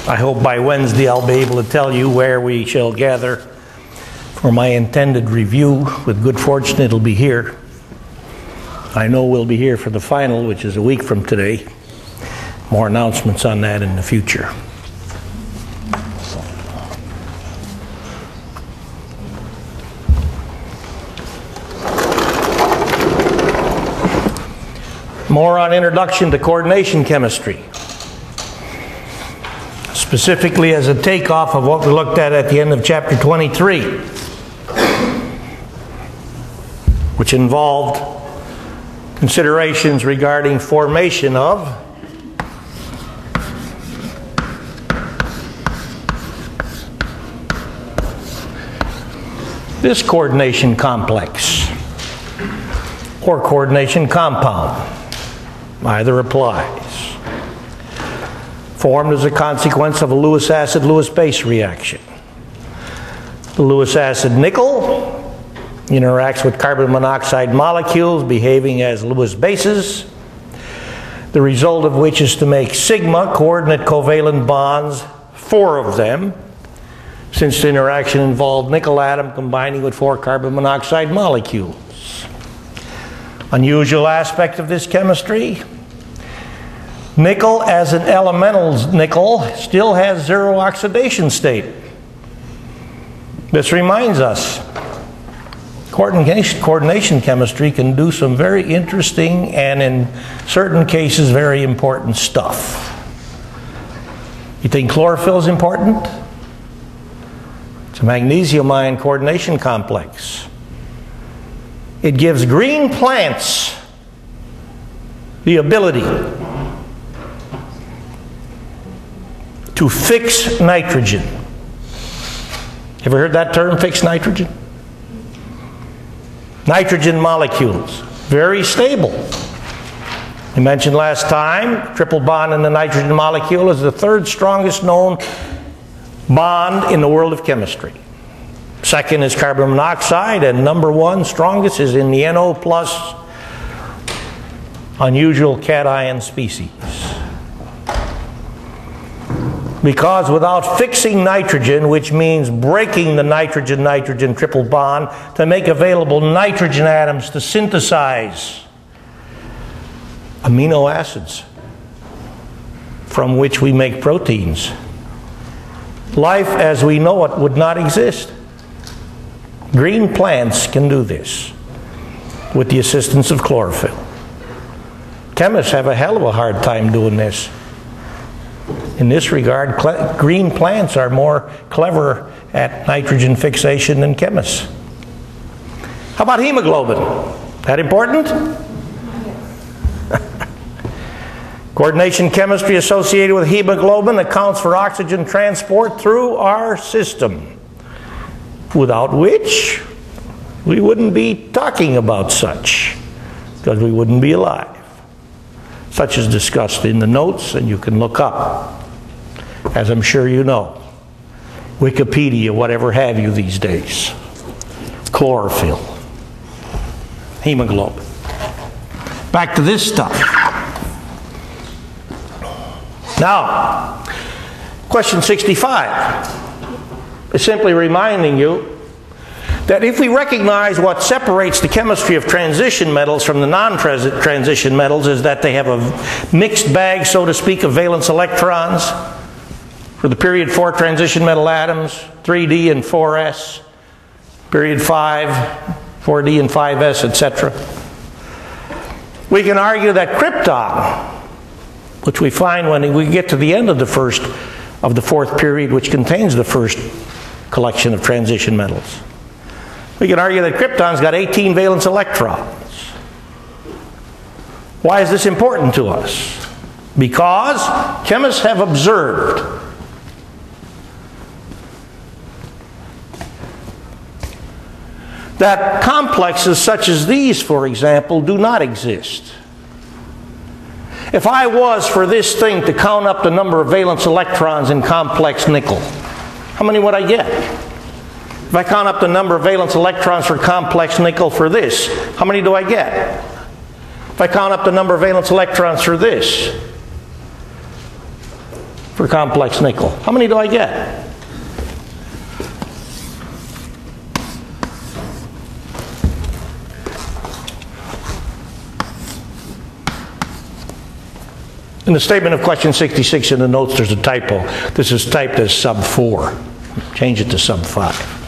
I hope by Wednesday I'll be able to tell you where we shall gather for my intended review. With good fortune, it'll be here. I know we'll be here for the final, which is a week from today. More announcements on that in the future. More on Introduction to Coordination Chemistry. Specifically as a takeoff of what we looked at the end of chapter 23, which involved considerations regarding formation of this coordination complex or coordination compound. Either applies. Formed as a consequence of a Lewis acid-Lewis base reaction. The Lewis acid nickel interacts with carbon monoxide molecules behaving as Lewis bases, the result of which is to make sigma coordinate covalent bonds, 4 of them, since the interaction involved nickel atom combining with 4 carbon monoxide molecules. Unusual aspect of this chemistry: nickel as an elemental nickel still has 0 oxidation state. This reminds us, coordination chemistry can do some very interesting and in certain cases very important stuff. You think chlorophyll is important? It's a magnesium ion coordination complex. It gives green plants the ability to fix nitrogen. Ever heard that term, fix nitrogen? Nitrogen molecules, very stable. We mentioned last time, triple bond in the nitrogen molecule is the 3rd strongest known bond in the world of chemistry. Second is carbon monoxide, and number 1 strongest is in the NO plus unusual cation species. Because without fixing nitrogen, which means breaking the nitrogen-nitrogen triple bond to make available nitrogen atoms to synthesize amino acids from which we make proteins, life as we know it would not exist. Green plants can do this with the assistance of chlorophyll. Chemists have a hell of a hard time doing this. In this regard, green plants are more clever at nitrogen fixation than chemists. How about hemoglobin? That important? Coordination chemistry associated with hemoglobin accounts for oxygen transport through our system, without which we wouldn't be talking about such, because we wouldn't be alive. Such is discussed in the notes, and you can look up, as I'm sure you know, Wikipedia, whatever have you these days. Chlorophyll, hemoglobin. Back to this stuff. Now, question 65 is simply reminding you that if we recognize what separates the chemistry of transition metals from the non-transition metals is that they have a mixed bag, so to speak, of valence electrons. For the period 4 transition metal atoms, 3d and 4s, period 5, 4d and 5s, etc. We can argue that krypton, which we find when we get to the end of the 4th period, which contains the first collection of transition metals. We can argue that krypton's got 18 valence electrons. Why is this important to us? Because chemists have observed that complexes such as these, for example, do not exist. If I was for this thing to count up the number of valence electrons in complex nickel, how many would I get? If I count up the number of valence electrons for complex nickel for this, how many do I get? If I count up the number of valence electrons for this, for complex nickel. How many do I get? In the statement of question 66 in the notes, there's a typo. This is typed as sub 4. Change it to sub 5.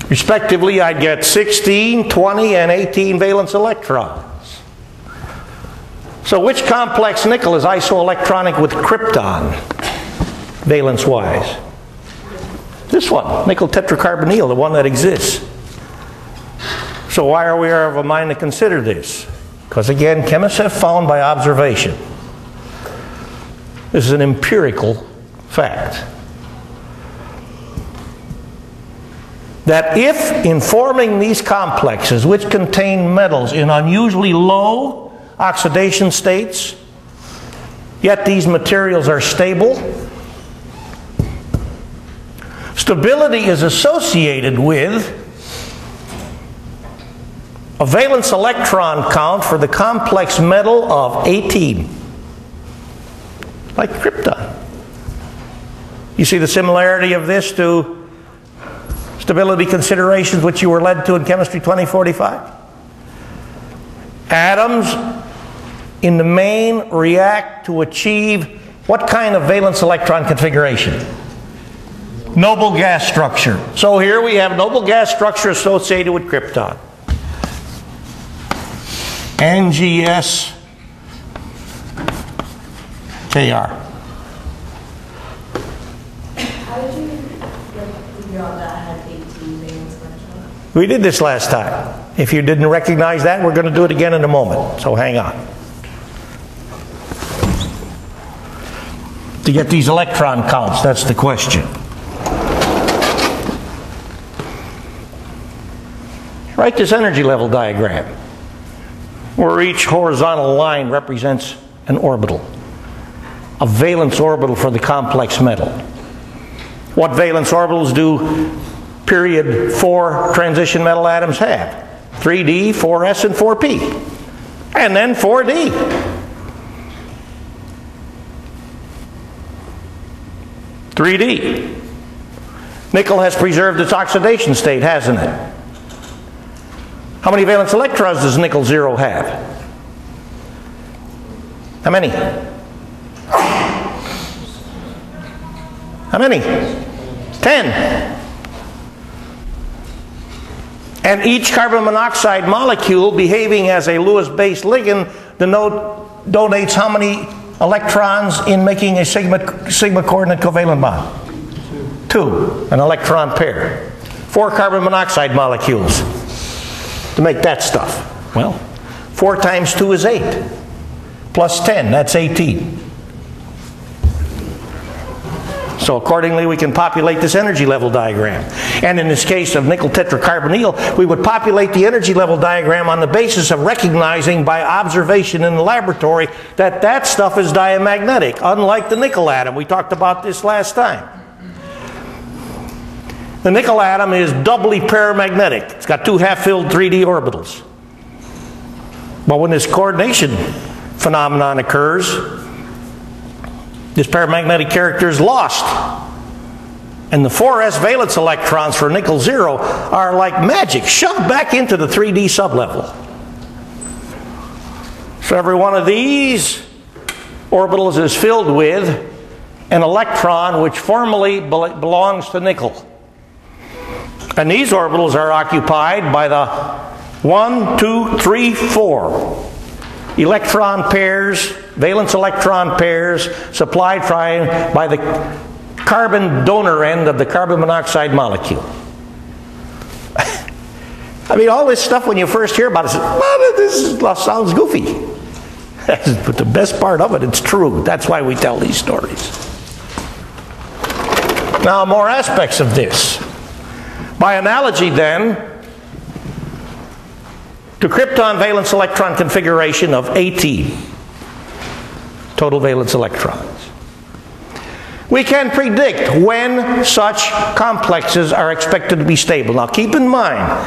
Respectively, I'd get 16, 20, and 18 valence electrons. So which complex nickel is isoelectronic with krypton, valence-wise? This one, nickel tetracarbonyl, the one that exists. So why are we of a mind to consider this? Because again, chemists have found by observation. This is an empirical fact. That if in forming these complexes, which contain metals in unusually low oxidation states, yet these materials are stable, stability is associated with a valence electron count for the complex metal of 18, like krypton. You see the similarity of this to stability considerations which you were led to in Chemistry 2045? Atoms in the main react to achieve what kind of valence electron configuration? Noble gas structure. So here we have noble gas structure associated with krypton. NGS KR. How did you figure out that had 18 valence electrons? We did this last time. If you didn't recognize that, we're going to do it again in a moment. So hang on. To get these electron counts, that's the question. Write this energy level diagram, where each horizontal line represents an orbital, a valence orbital for the complex metal. What valence orbitals do period 4 transition metal atoms have? 3d, 4s, and 4p. And then 4d. Nickel has preserved its oxidation state, hasn't it? How many valence electrons does nickel 0 have? How many? How many? 10. And each carbon monoxide molecule behaving as a Lewis-based ligand donates how many electrons in making a sigma coordinate covalent bond? 2. An electron pair. 4 carbon monoxide molecules to make that stuff. Well, 4 times 2 is 8. Plus 10, that's 18. So accordingly, we can populate this energy level diagram. And in this case of nickel tetracarbonyl, we would populate the energy level diagram on the basis of recognizing by observation in the laboratory that that stuff is diamagnetic, unlike the nickel atom. We talked about this last time. The nickel atom is doubly paramagnetic. It's got 2 half-filled 3d orbitals. But when this coordination phenomenon occurs, this paramagnetic character is lost. And the 4s valence electrons for nickel 0 are like magic, shoved back into the 3d sublevel. So every one of these orbitals is filled with an electron which formally belongs to nickel. And these orbitals are occupied by the 1, 2, 3, 4 electron pairs, valence electron pairs, supplied by the carbon donor end of the carbon monoxide molecule. I mean, all this stuff when you first hear about it, well, this sounds goofy. But the best part of it, it's true. That's why we tell these stories. Now, more aspects of this. By analogy, then, to krypton valence electron configuration of 18 total valence electrons, we can predict when such complexes are expected to be stable. Now, keep in mind,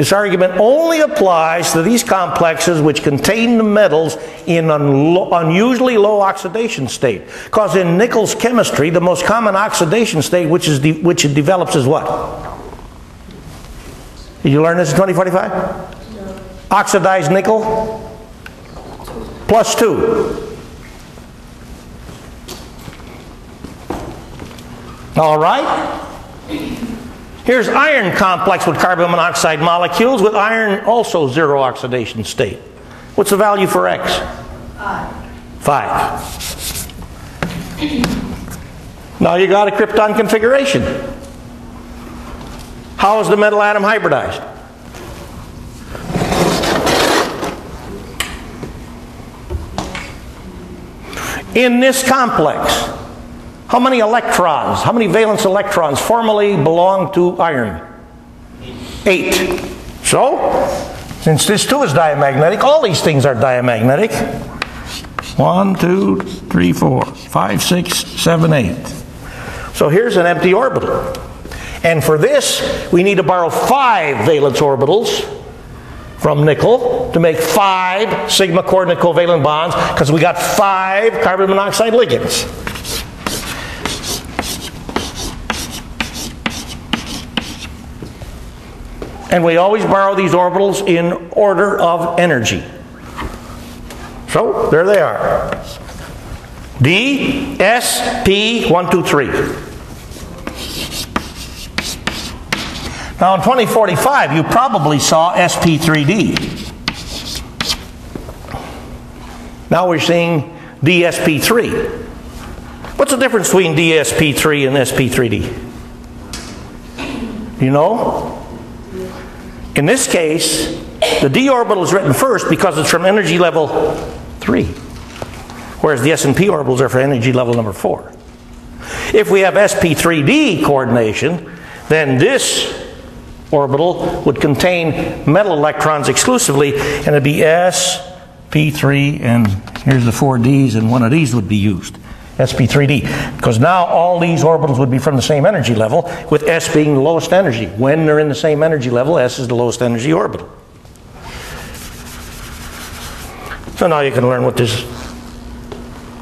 This argument only applies to these complexes which contain the metals in an unusually low oxidation state. Because in nickel's chemistry, the most common oxidation state which it develops is what? Did you learn this in 2045? No. Oxidized nickel plus 2. All right? Here's iron complex with carbon monoxide molecules with iron also zero oxidation state. What's the value for X? 5. Now you got a krypton configuration. How is the metal atom hybridized? In this complex, how many electrons, how many valence electrons formally belong to iron? 8. So, since this too is diamagnetic, all these things are diamagnetic. 1, 2, 3, 4, 5, 6, 7, 8. So here's an empty orbital. And for this, we need to borrow 5 valence orbitals from nickel to make 5 sigma coordinate covalent bonds, because we got 5 carbon monoxide ligands. And we always borrow these orbitals in order of energy. So, there they are. D, S, P, 1, 2, 3. Now in 2045, you probably saw sp3d. Now we're seeing dsp3. What's the difference between dsp3 and sp3d? You know? In this case, the d orbital is written first because it's from energy level 3, whereas the s and p orbitals are for energy level number 4. If we have sp3d coordination, then this orbital would contain metal electrons exclusively, and it'd be s, p3, and here's the 4 d's, and one of these would be used. sp3d, because now all these orbitals would be from the same energy level, with s being the lowest energy. When they're in the same energy level, s is the lowest energy orbital. So now you can learn what this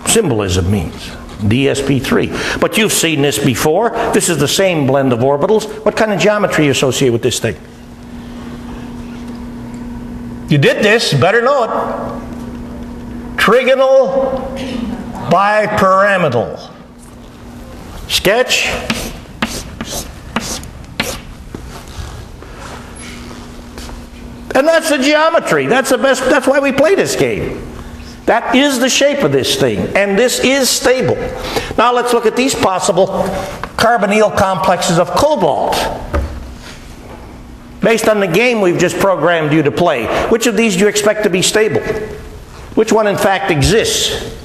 symbolism means. dsp3. But you've seen this before. This is the same blend of orbitals. What kind of geometry you associate with this thing? You did this, you better know it. Trigonal bipyramidal. Sketch. And that's the geometry. That's the best. That's why we play this game. That is the shape of this thing, and this is stable. Now let's look at these possible carbonyl complexes of cobalt. Based on the game we've just programmed you to play, which of these do you expect to be stable? Which one in fact exists?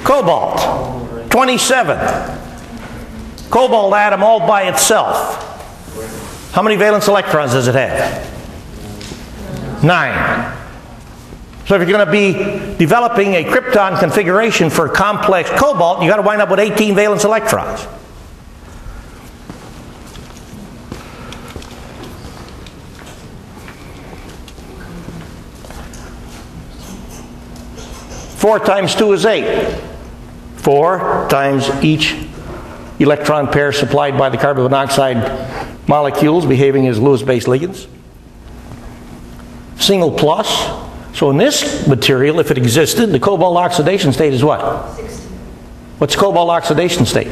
Cobalt, 27. Cobalt atom all by itself. How many valence electrons does it have? 9. So if you're going to be developing a krypton configuration for complex cobalt, you've got to wind up with 18 valence electrons. Four times 2 is 8. 4 times each electron pair supplied by the carbon monoxide molecules behaving as Lewis-based ligands. Single plus. So in this material, if it existed, the cobalt oxidation state is what? 60. What's cobalt oxidation state?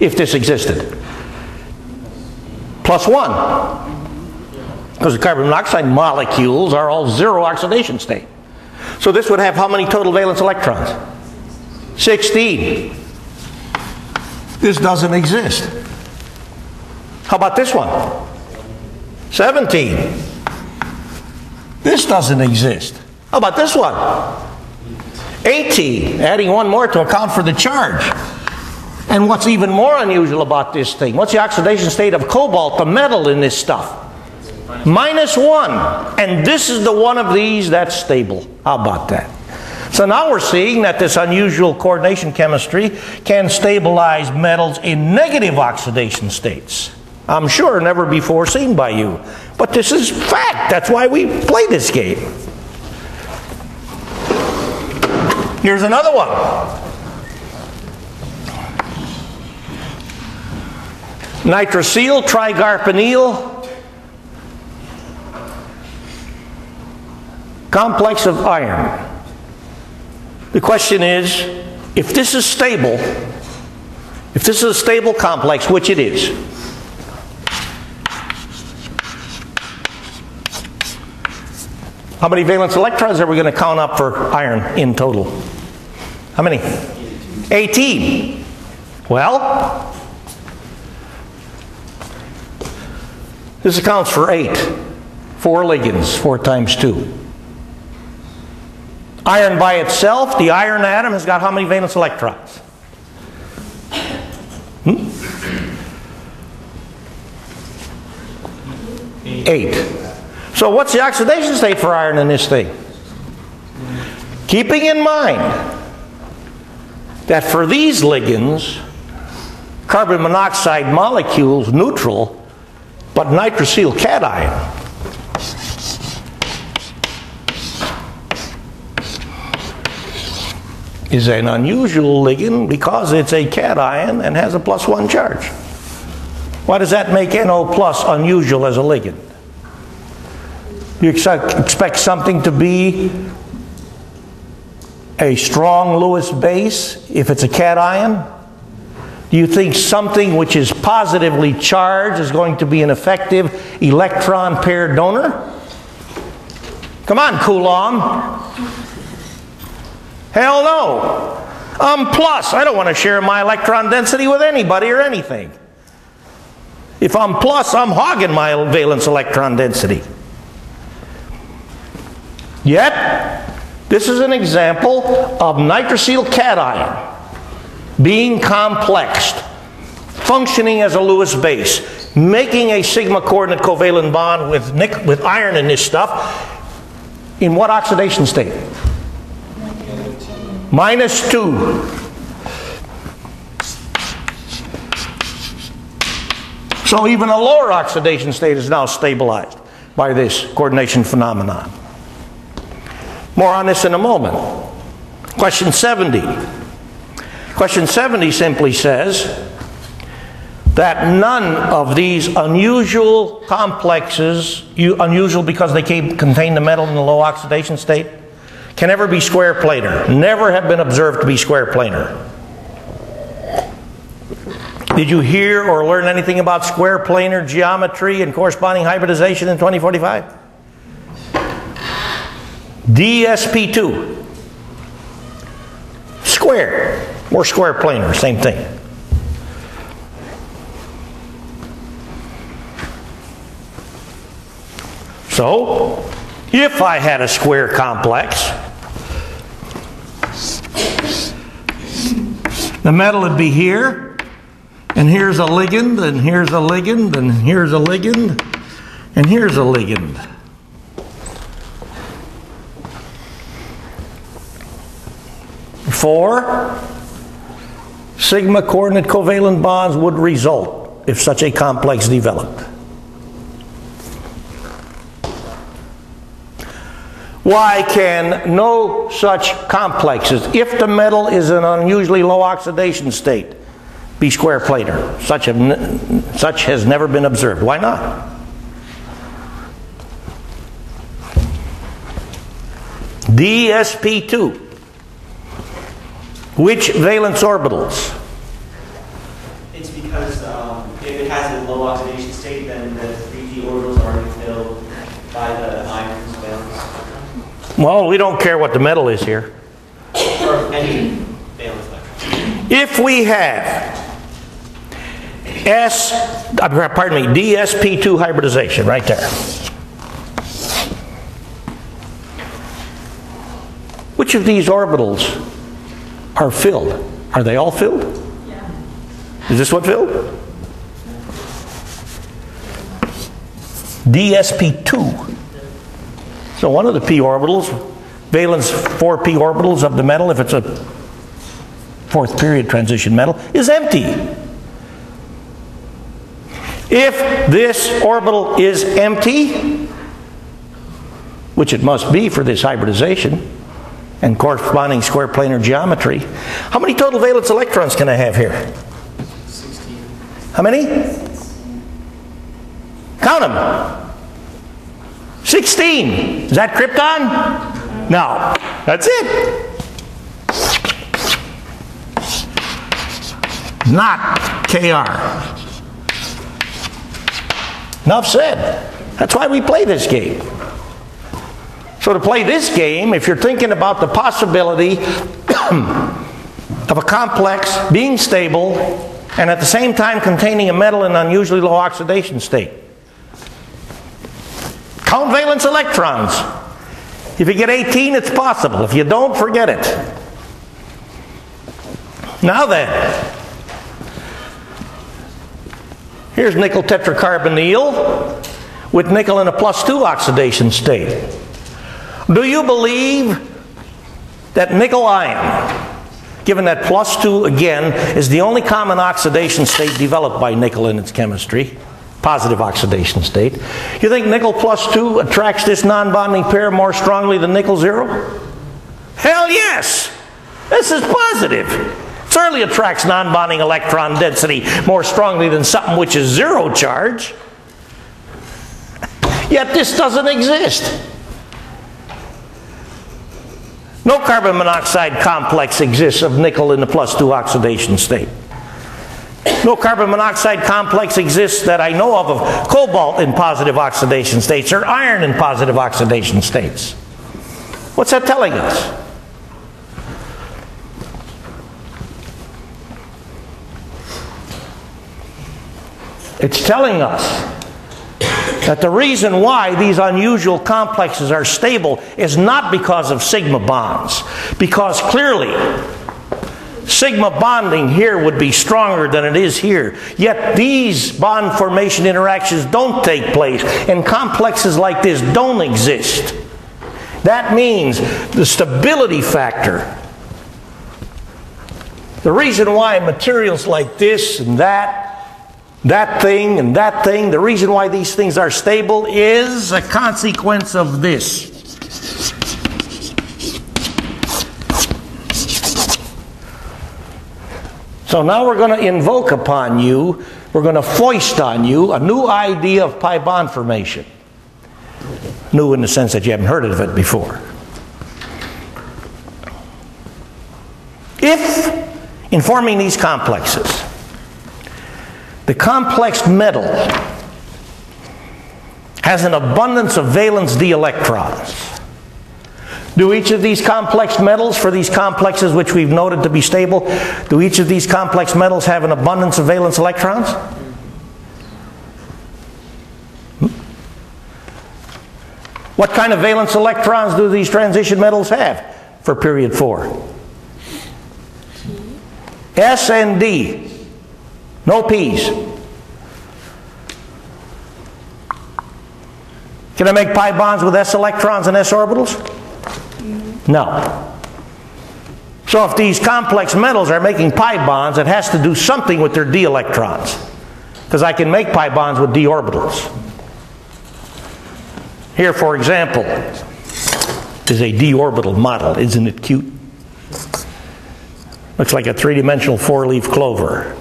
If this existed. Plus 1. Because the carbon monoxide molecules are all zero oxidation state. So this would have how many total valence electrons? 16. This doesn't exist. How about this one? 17. This doesn't exist. How about this one? 18. Adding one more to account for the charge. And what's even more unusual about this thing? What's the oxidation state of cobalt, the metal in this stuff? -1. And this is the one of these that's stable. How about that? So now we're seeing that this unusual coordination chemistry can stabilize metals in negative oxidation states. I'm sure never before seen by you. But this is fact. That's why we play this game. Here's another one. Nitrosyl trigarpanyl complex of iron. The question is, if this is stable, if this is a stable complex, which it is, how many valence electrons are we going to count up for iron in total? How many? 18. Well, this accounts for 8. 4 ligands, 4 times 2. Iron by itself, the iron atom has got how many valence electrons? 8. So what's the oxidation state for iron in this thing? Keeping in mind that for these ligands, carbon monoxide molecules neutral, but nitrosyl cation. Is an unusual ligand because it's a cation and has a +1 charge. Why does that make NO plus unusual as a ligand? You expect something to be a strong Lewis base if it's a cation? Do you think something which is positively charged is going to be an effective electron pair donor? Come on, Coulomb. Hell no. I'm plus. I don't want to share my electron density with anybody or anything. If I'm plus, I'm hogging my valence electron density. Yet, this is an example of nitrosyl cation being complexed, functioning as a Lewis base, making a sigma coordinate covalent bond with iron in this stuff. In what oxidation state? -2. So even a lower oxidation state is now stabilized by this coordination phenomenon. More on this in a moment. Question 70. Question 70 simply says that none of these unusual complexes, unusual because they contain the metal in the low oxidation state, can ever be square planar. Never have been observed to be square planar. Did you hear or learn anything about square planar geometry and corresponding hybridization in 2045? DSP2. Square or square planar, same thing. So, if I had a square complex, the metal would be here, and here's a ligand, and here's a ligand, and here's a ligand, and here's a ligand. Four sigma coordinate covalent bonds would result if such a complex developed. Why can no such complexes, if the metal is in an unusually low oxidation state, be square planar? Such has never been observed. Why not? DSP2. Which valence orbitals? It's because if it has a low oxidation state, then the 3d orbitals are already filled by the iron's valence. Well, we don't care what the metal is here. Or any valence electron. If we have DSP2 hybridization right there. Which of these orbitals are filled? Are they all filled? Yeah. Is this one filled? DSP2. So one of the p orbitals valence 4p orbitals of the metal, if it's a fourth period transition metal, is empty. If this orbital is empty, which it must be for this hybridization and corresponding square planar geometry, how many total valence electrons can I have here? 16. How many? Count them. 16. Is that krypton? No. That's it. Not Kr. Enough said. That's why we play this game. So to play this game, if you're thinking about the possibility of a complex being stable and at the same time containing a metal in an unusually low oxidation state, count valence electrons. If you get 18, it's possible. If you don't, forget it. Now then, here's nickel tetracarbonyl with nickel in a +2 oxidation state. Do you believe that nickel ion, given that +2 again, is the only common oxidation state developed by nickel in its chemistry? Positive oxidation state. You think nickel +2 attracts this non-bonding pair more strongly than nickel 0? Hell yes! This is positive. It certainly attracts non-bonding electron density more strongly than something which is 0 charge. Yet this doesn't exist. No carbon monoxide complex exists of nickel in the +2 oxidation state. No carbon monoxide complex exists that I know of cobalt in positive oxidation states or iron in positive oxidation states. What's that telling us? It's telling us that the reason why these unusual complexes are stable is not because of sigma bonds, because clearly sigma bonding here would be stronger than it is here. Yet these bond formation interactions don't take place, and complexes like this don't exist. That means the stability factor, the reason why materials like this and that thing and that thing, the reason why these things are stable is a consequence of this. So now we're going to invoke upon you, we're going to foist on you a new idea of pi bond formation. New in the sense that you haven't heard of it before. If, in forming these complexes, the complex metal has an abundance of valence d electrons, do each of these complex metals, for these complexes which we've noted to be stable, do each of these complex metals have an abundance of valence electrons? What kind of valence electrons do these transition metals have for period 4? S and D. No P's. Can I make pi bonds with S electrons and S orbitals? No. So if these complex metals are making pi bonds, it has to do something with their d electrons, because I can make pi bonds with d orbitals. Here, for example, is a d orbital model. Isn't it cute? Looks like a three-dimensional four-leaf clover.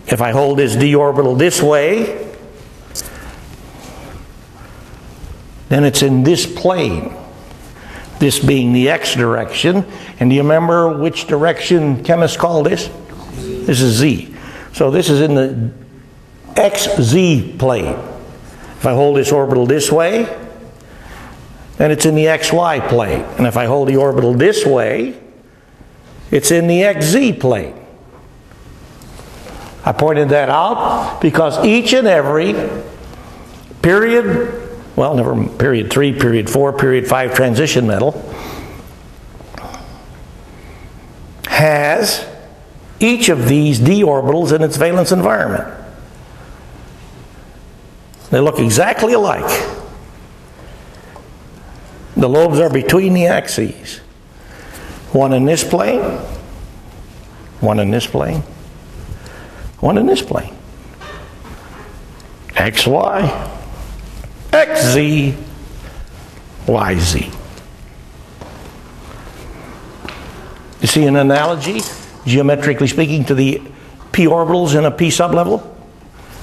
If I hold this d orbital this way, then it's in this plane, this being the x direction. And do you remember which direction chemists call this? This is z. So this is in the xz plane. If I hold this orbital this way, then it's in the xy plane. And if I hold the orbital this way, it's in the xz plane. I pointed that out because each and every period, well, never period 3, period 4, period 5 transition metal has each of these d orbitals in its valence environment. They look exactly alike. The lobes are between the axes. One in this plane, one in this plane, one in this plane. XY, XZ, YZ. You see an analogy, geometrically speaking, to the p orbitals in a p sublevel?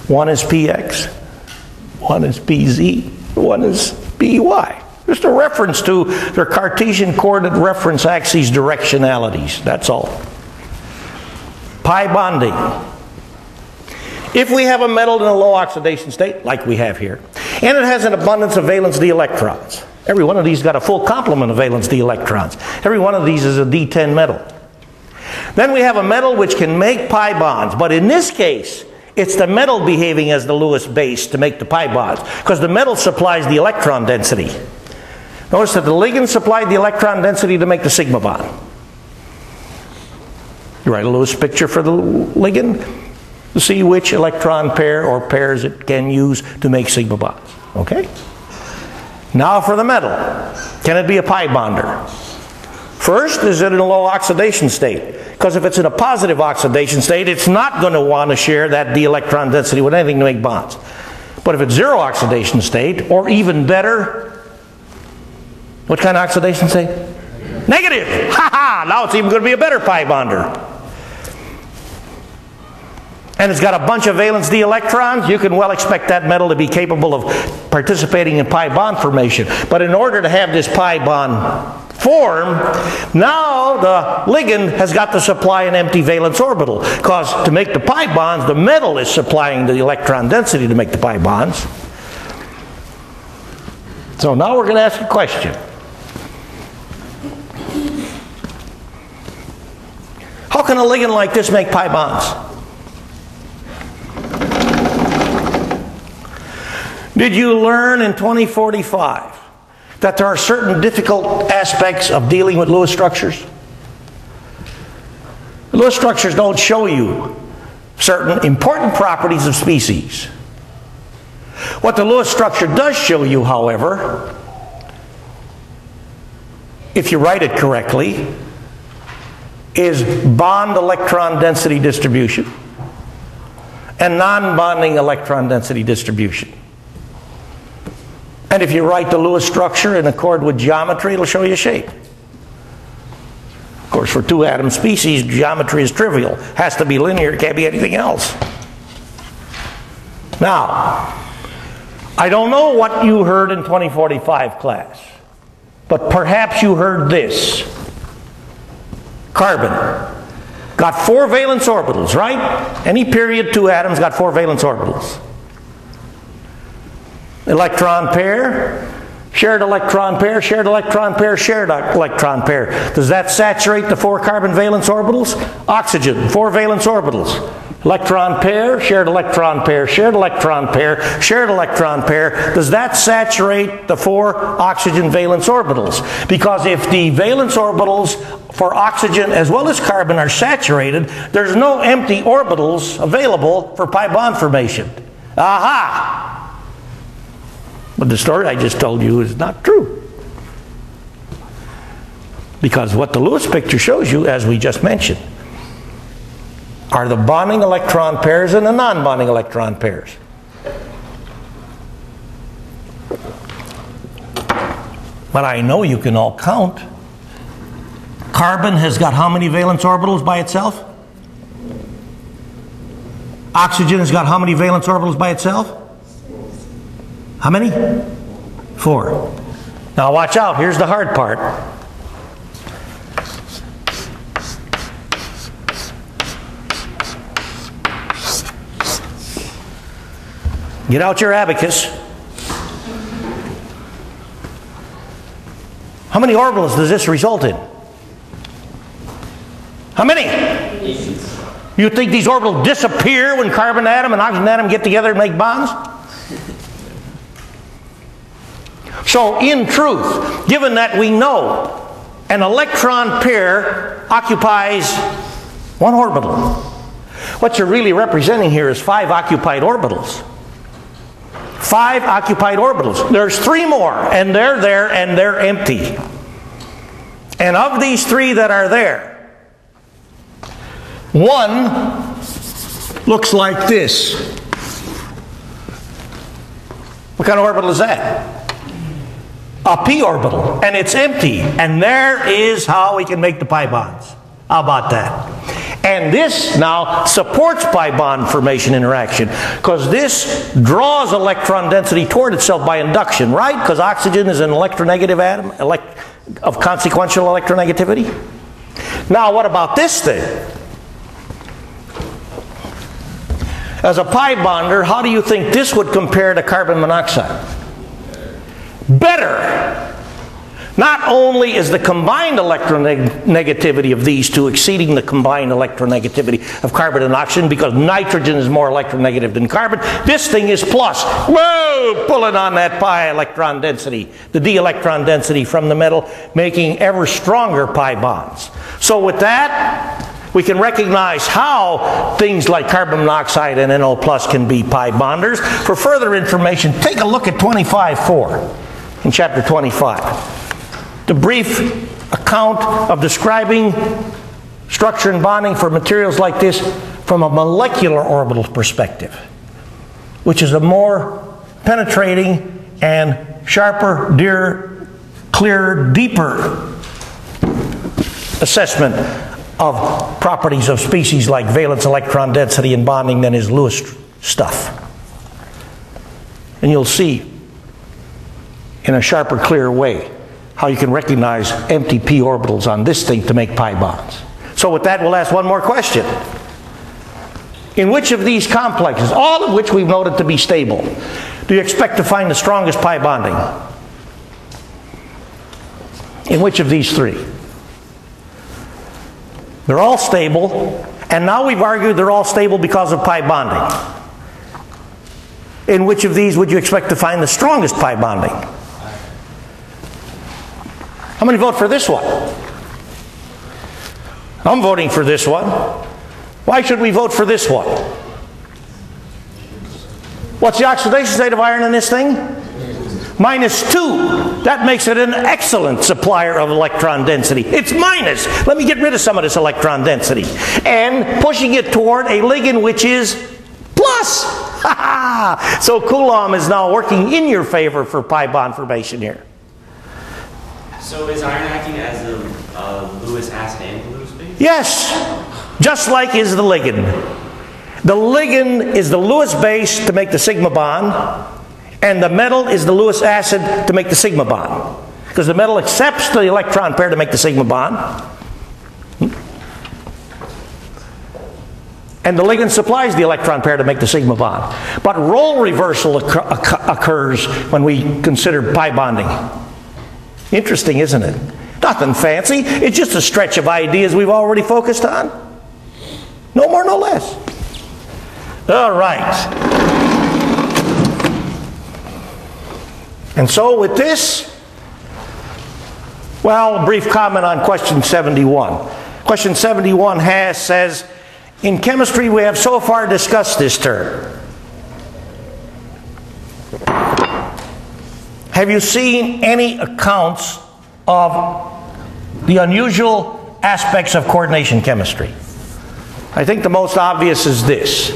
One is px, one is pz, one is py. Just a reference to their Cartesian coordinate reference axes directionalities, that's all. Pi bonding. If we have a metal in a low oxidation state, like we have here, and it has an abundance of valence d electrons, every one of these got a full complement of valence d electrons. Every one of these is a D10 metal. Then we have a metal which can make pi bonds, but in this case, it's the metal behaving as the Lewis base to make the pi bonds, because the metal supplies the electron density. Notice that the ligand supplied the electron density to make the sigma bond. You write a Lewis picture for the ligand to see which electron pair or pairs it can use to make sigma bonds. Okay? Now for the metal. Can it be a pi bonder? First, is it in a low oxidation state? Because if it's in a positive oxidation state, it's not going to want to share that d electron density with anything to make bonds. But if it's zero oxidation state, or even better, what kind of oxidation state? Negative! Ha ha! Now it's even going to be a better pi bonder. And it's got a bunch of valence d electrons. You can well expect that metal to be capable of participating in pi bond formation. But in order to have this pi bond form, now the ligand has got to supply an empty valence orbital, because to make the pi bonds, the metal is supplying the electron density to make the pi bonds. So now we're going to ask a question. How can a ligand like this make pi bonds? Did you learn in 2045 that there are certain difficult aspects of dealing with Lewis structures? Lewis structures don't show you certain important properties of species. What the Lewis structure does show you, however, if you write it correctly, is bond electron density distribution and non-bonding electron density distribution. And if you write the Lewis structure in accord with geometry, it'll show you shape. Of course, for two atom species, geometry is trivial. It has to be linear, it can't be anything else. Now, I don't know what you heard in 2045 class, but perhaps you heard this. Carbon got 4 valence orbitals, right? Any period 2 atoms got 4 valence orbitals. Electron pair, shared electron pair, shared electron pair, shared electron pair. Does that saturate the 4 carbon valence orbitals? Oxygen, 4 valence orbitals. Electron pair, shared electron pair, shared electron pair, shared electron pair. Does that saturate the 4 oxygen valence orbitals? Because if the valence orbitals for oxygen as well as carbon are saturated, there's no empty orbitals available for pi bond formation. Aha! But the story I just told you is not true. Because what the Lewis picture shows you, as we just mentioned, are the bonding electron pairs and the non-bonding electron pairs. But I know you can all count. Carbon has got how many valence orbitals by itself? Oxygen has got how many valence orbitals by itself? How many? 4. Now watch out, here's the hard part. Get out your abacus. How many orbitals does this result in? How many? You think these orbitals disappear when carbon atom and oxygen atom get together and make bonds? So in truth, given that we know an electron pair occupies 1 orbital, what you're really representing here is 5 occupied orbitals. 5 occupied orbitals. There's 3 more, and they're there, and they're empty. And of these 3 that are there, one looks like this. What kind of orbital is that? A p orbital, and it's empty. And there is how we can make the pi bonds. How about that? And this now supports pi bond formation interaction, because this draws electron density toward itself by induction, right? Because oxygen is an electronegative atom of consequential electronegativity. Now what about this thing? As a pi bonder, how do you think this would compare to carbon monoxide? Better. Not only is the combined electronegativity of these two exceeding the combined electronegativity of carbon and oxygen, because nitrogen is more electronegative than carbon, this thing is plus. Whoa! Pulling on that pi electron density, the d electron density from the metal, making ever stronger pi bonds. So with that, we can recognize how things like carbon monoxide and NO plus can be pi bonders. For further information, take a look at 25.4 in chapter 25. The brief account of describing structure and bonding for materials like this from a molecular orbital perspective, which is a more penetrating and sharper, clearer, deeper assessment of properties of species like valence, electron density, and bonding than is Lewis stuff. And you'll see in a sharper, clearer way how you can recognize empty p orbitals on this thing to make pi bonds. So with that, we'll ask one more question. In which of these complexes, all of which we've noted to be stable, do you expect to find the strongest pi bonding? In which of these 3? They're all stable, and now we've argued they're all stable because of pi bonding. In which of these would you expect to find the strongest pi bonding? How many vote for this one? I'm voting for this one. Why should we vote for this one? What's the oxidation state of iron in this thing? -2. That makes it an excellent supplier of electron density. It's minus. Let me get rid of some of this electron density. And pushing it toward a ligand which is plus. So Coulomb is now working in your favor for pi bond formation here. So is iron acting as a Lewis acid and Lewis base? Yes, just like is the ligand. The ligand is the Lewis base to make the sigma bond, and the metal is the Lewis acid to make the sigma bond. Because the metal accepts the electron pair to make the sigma bond, and the ligand supplies the electron pair to make the sigma bond. But role reversal occurs when we consider pi bonding. Interesting, isn't it? Nothing fancy. It's just a stretch of ideas we've already focused on. No more, no less. All right. And so with this, well, a brief comment on question 71. Question 71 says, in chemistry we have so far discussed this term. Have you seen any accounts of the unusual aspects of coordination chemistry? I think the most obvious is this.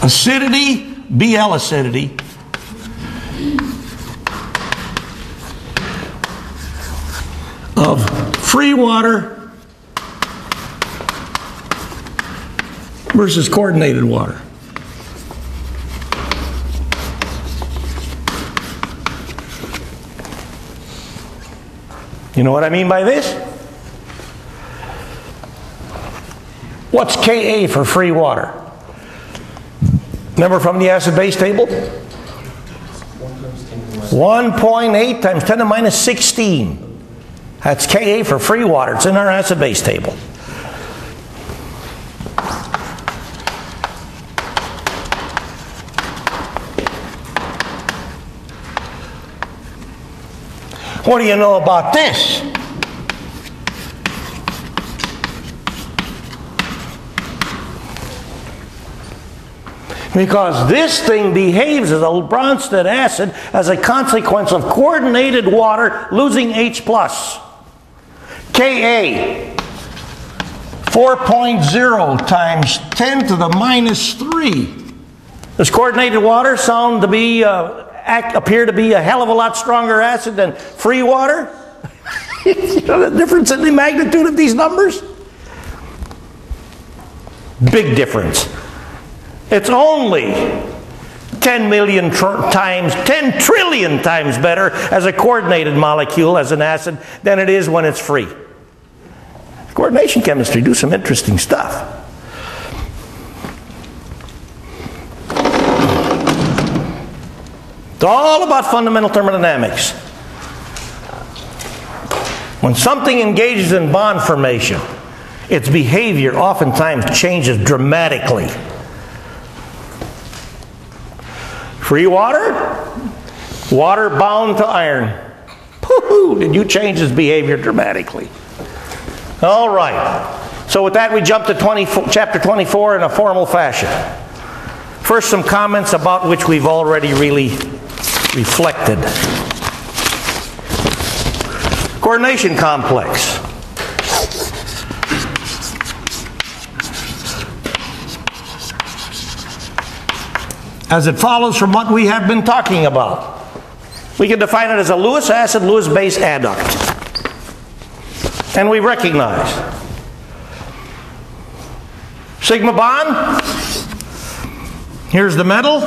Acidity, Bl acidity, of free water versus coordinated water. You know what I mean by this? What's Ka for free water? Remember from the acid-base table? 1.8 times 10 to the minus 16. That's Ka for free water. It's in our acid-base table. What do you know about this? Because this thing behaves as a Bronsted acid as a consequence of coordinated water losing H+. Ka, 4.0 times 10 to the minus 3. Does coordinated water sound to be, appear to be a hell of a lot stronger acid than free water? You know the difference in the magnitude of these numbers? Big difference. It's only 10 million times, 10 trillion times better as a coordinated molecule, as an acid, than it is when it's free. Coordination chemistry do some interesting stuff. It's all about fundamental thermodynamics. When something engages in bond formation, its behavior oftentimes changes dramatically. Free water, water bound to iron. Pooh, did you change its behavior dramatically? All right. So with that, we jump to chapter 24 in a formal fashion. First, some comments about which we've already really reflected. Coordination complex. As it follows from what we have been talking about, we can define it as a Lewis acid, Lewis base adduct. And we recognize sigma bond, here's the metal,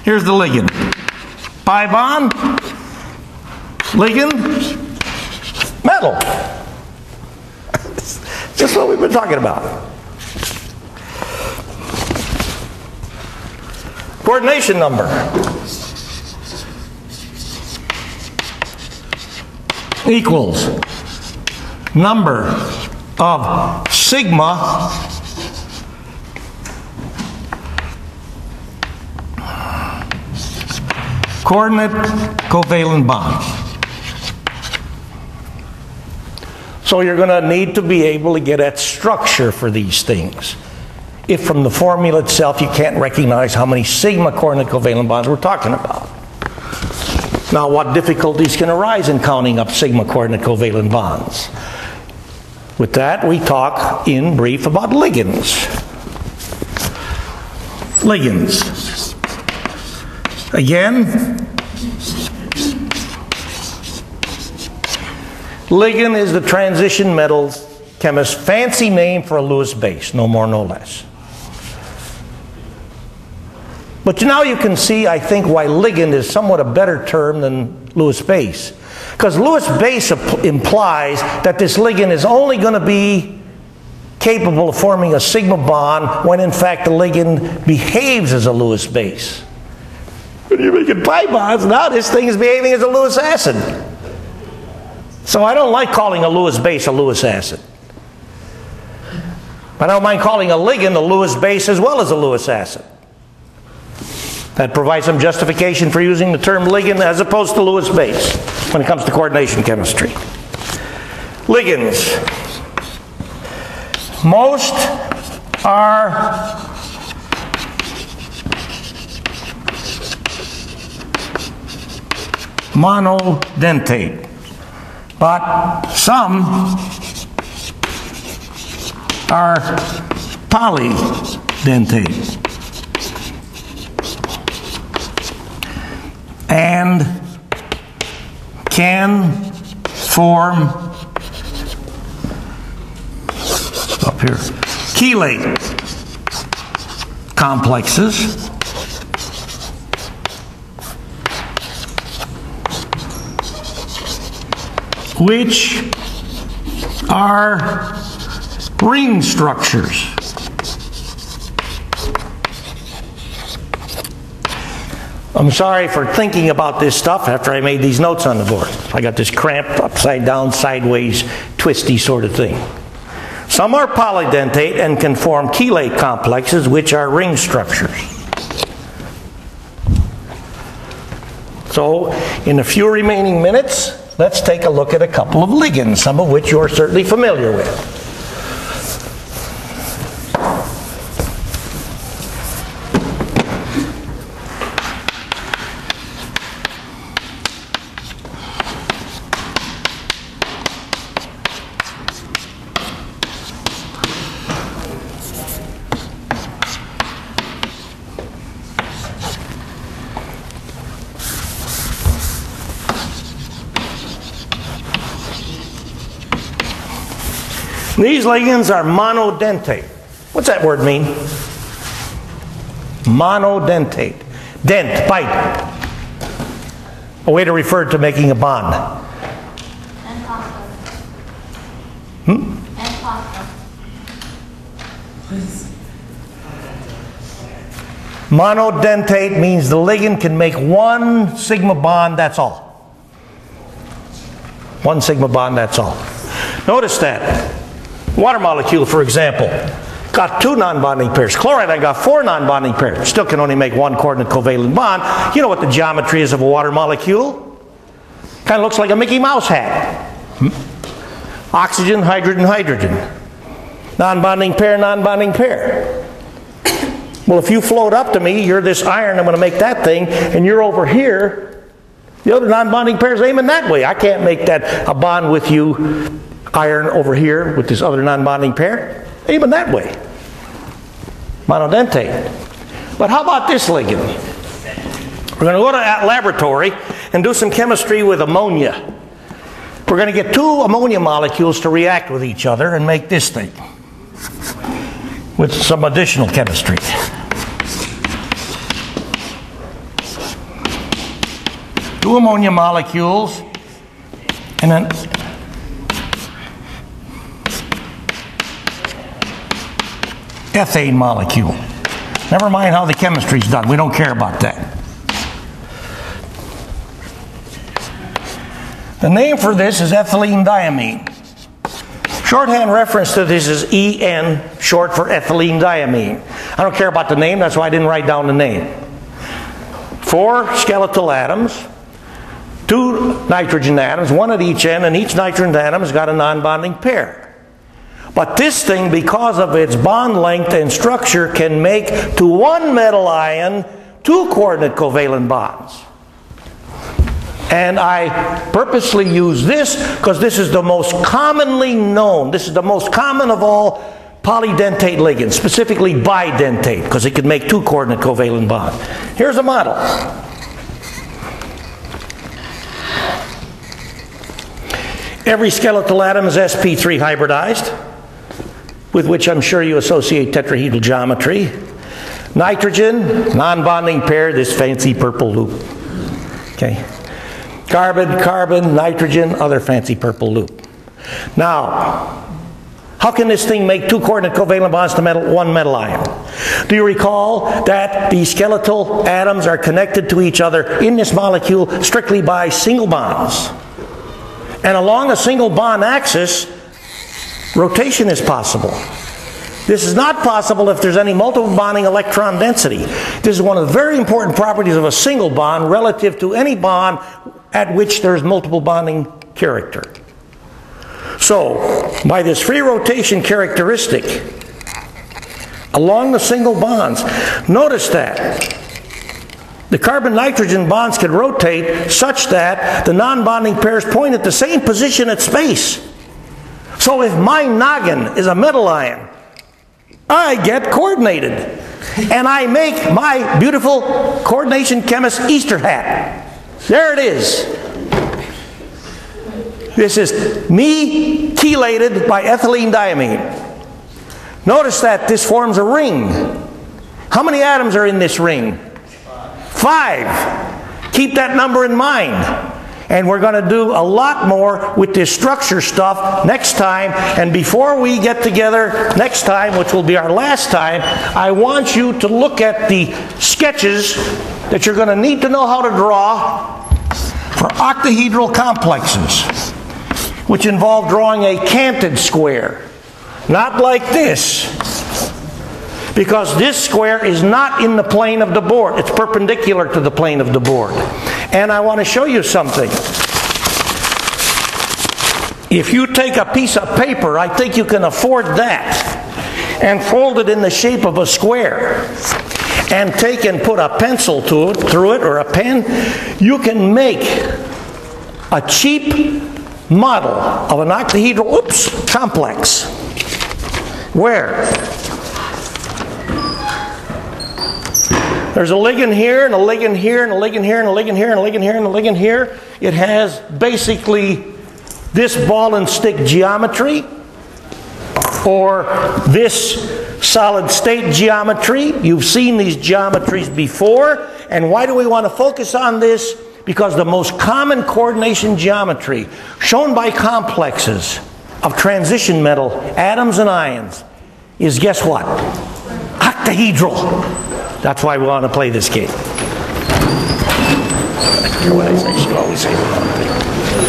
here's the ligand. Pi bond, ligand, metal. Just what we've been talking about. Coordination number equals number of sigma coordinate covalent bonds. So you're going to need to be able to get at structure for these things. If from the formula itself you can't recognize how many sigma coordinate covalent bonds we're talking about. Now, what difficulties can arise in counting up sigma coordinate covalent bonds? With that, we talk in brief about ligands. Ligands. Again, ligand is the transition metals chemist's fancy name for a Lewis base, no more, no less. But now you can see, I think, why ligand is somewhat a better term than Lewis base. Because Lewis base implies that this ligand is only going to be capable of forming a sigma bond when in fact the ligand behaves as a Lewis base. When you're making pi bonds, now this thing is behaving as a Lewis acid. So I don't like calling a Lewis base a Lewis acid. But I don't mind calling a ligand a Lewis base as well as a Lewis acid. That provides some justification for using the term ligand as opposed to Lewis base when it comes to coordination chemistry. Ligands. Most are monodentate, but some are polydentate. And can form up here chelate complexes which are ring structures. I'm sorry for thinking about this stuff after I made these notes on the board. I got this cramped, upside down, sideways, twisty sort of thing. Some are polydentate and can form chelate complexes, which are ring structures. So, in the few remaining minutes, let's take a look at a couple of ligands, some of which you're certainly familiar with. These ligands are monodentate. What's that word mean? Monodentate. Dent, bite. A way to refer to making a bond. And pasta. Hmm? And pasta. Monodentate means the ligand can make one sigma bond, that's all. One sigma bond, that's all. Notice that. Water molecule, for example, got 2 non-bonding pairs. Chloride, I got 4 non-bonding pairs. Still can only make 1 coordinate covalent bond. You know what the geometry is of a water molecule? Kind of looks like a Mickey Mouse hat. Oxygen, hydrogen, hydrogen. Non-bonding pair, non-bonding pair. Well, if you float up to me, you're this iron, I'm going to make that thing, and you're over here, the other non-bonding pair is aiming that way. I can't make that a bond with you, iron over here, with this other non-bonding pair. Aiming that way. Monodentate. But how about this ligand? We're going to go to a laboratory and do some chemistry with ammonia. We're going to get 2 ammonia molecules to react with each other and make this thing with some additional chemistry. Two ammonia molecules and an ethane molecule. Never mind how the chemistry's done. We don't care about that. The name for this is ethylene diamine. Shorthand reference to this is EN, short for ethylene diamine. I don't care about the name, that's why I didn't write down the name. 4 skeletal atoms, 2 nitrogen atoms, 1 at each end, and each nitrogen atom has got a non-bonding pair. But this thing, because of its bond length and structure, can make to 1 metal ion 2 coordinate covalent bonds. And I purposely use this because this is the most commonly known, this is the most common of all polydentate ligands, specifically bidentate, because it can make 2 coordinate covalent bonds. Here's a model. Every skeletal atom is sp3 hybridized, with which I'm sure you associate tetrahedral geometry. Nitrogen, non-bonding pair, this fancy purple loop. Okay. Carbon, carbon, nitrogen, other fancy purple loop. Now, how can this thing make 2 coordinate covalent bonds to 1 metal ion? Do you recall that the skeletal atoms are connected to each other in this molecule strictly by single bonds? And along a single bond axis, rotation is possible. This is not possible if there's any multiple bonding electron density. This is one of the very important properties of a single bond relative to any bond at which there's multiple bonding character. So, by this free rotation characteristic, along the single bonds, notice that the carbon-nitrogen bonds can rotate such that the non-bonding pairs point at the same position at space. So if my noggin is a metal ion, I get coordinated. And I make my beautiful coordination chemist Easter hat. There it is. This is me chelated by ethylene diamine. Notice that this forms a ring. How many atoms are in this ring? 5. Keep that number in mind. And we're going to do a lot more with this structure stuff next time. And before we get together next time, which will be our last time, I want you to look at the sketches that you're going to need to know how to draw for octahedral complexes, which involve drawing a canted square. Not like this, because this square is not in the plane of the board. It's perpendicular to the plane of the board. And I want to show you something. If you take a piece of paper, I think you can afford that, and fold it in the shape of a square, and take and put a pencil through it, or a pen, you can make a cheap model of an octahedral complex. Where? There's a ligand here, and a ligand here, and a ligand here, and a ligand here, and a ligand here, and a ligand here. It has basically this ball and stick geometry. or this solid state geometry. You've seen these geometries before. And why do we want to focus on this? Because the most common coordination geometry shown by complexes of transition metal, atoms and ions, is, guess what? Octahedral. That's why we want to play this game. I don't care what I say, she always say